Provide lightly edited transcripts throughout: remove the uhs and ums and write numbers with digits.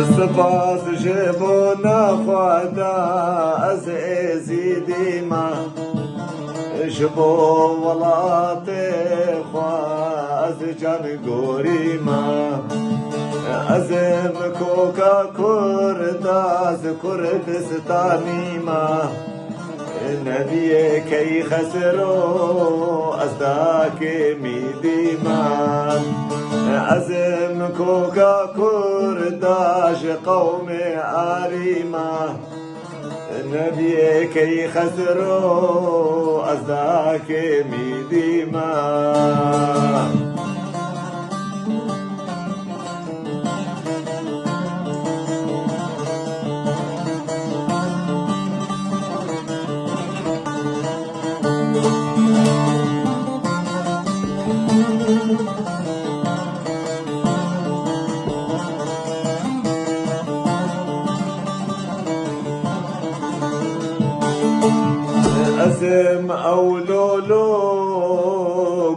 سپاس جبو نخوادا از ازیدی ما جبو ولات خواز جان گوری ما از مکوکا کردا از کردستانی ما نبی کی خسرو از داک میدی ما از مکوکا کرداش قوم آریما نبی کی خسرو از داک میدی ما أزم أولولو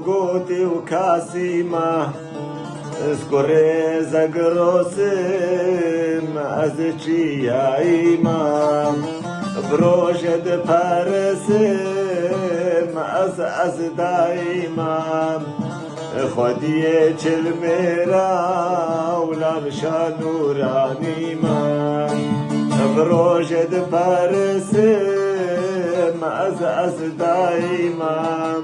قوتي وكاسيما اذكر زقروسم أزشي يا إمام بروشد بارسم أز دايما خديه چلميرا ولامشا نوراني ما بروشد بارسم از دائما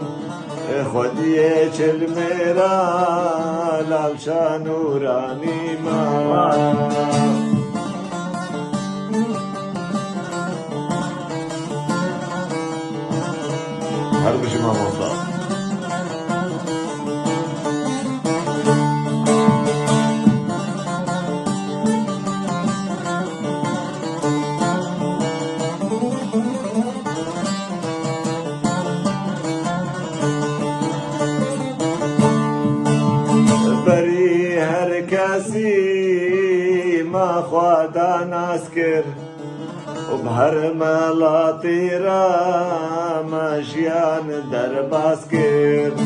خودیه چلمیرا لالشا نورانی ما هر بشی ما موسا بری هر کسی ما خوادا ناسکر و بهر ملاتی را ماشیان در باز کرد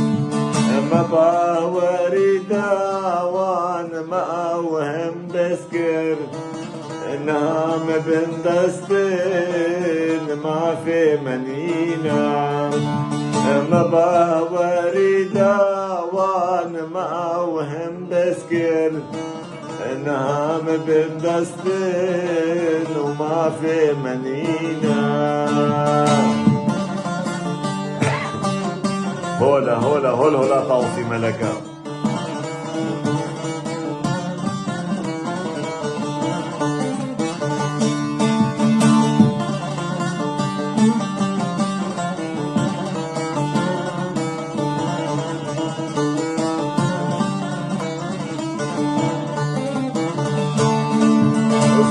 ما باوری داوان ما وهم بس کرد نام بندستن ما في منينا ما باوری داوان ما وهم بسكر نام بندستن وما في منينا هولا هولا هولا هولا طاوسي ملكا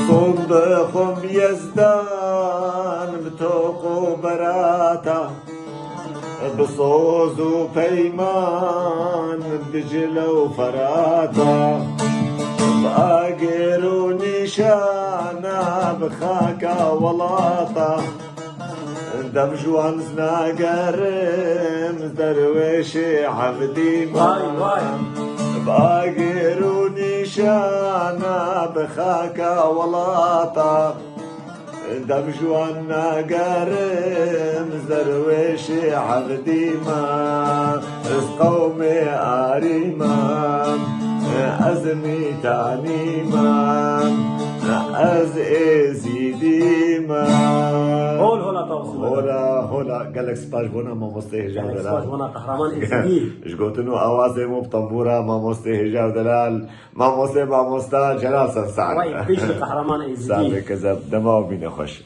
صندوقم يزدان بتوق وبراتا بصوز وبيمان بدجل وفراتا بأجر ونشانا بخاكا ولاطا دمجوان زناقرم درويشي عبدي مان بأجر ونشانا بخاكا ولاطا دمجوان ناقرم درويشي عبدي مان قومي آريمان أزمي تاني مان از ازیدی من هولا قالك سباش بونا ما مستهجا دلال سباش بونا قهرمان ازیدی شقوتنو اوازي مو بطنبورا ما مستهجا دلال ما مستا جلال سنسعد واي بيش قهرمان ازیدی سابق كذب دماغ بينا خوش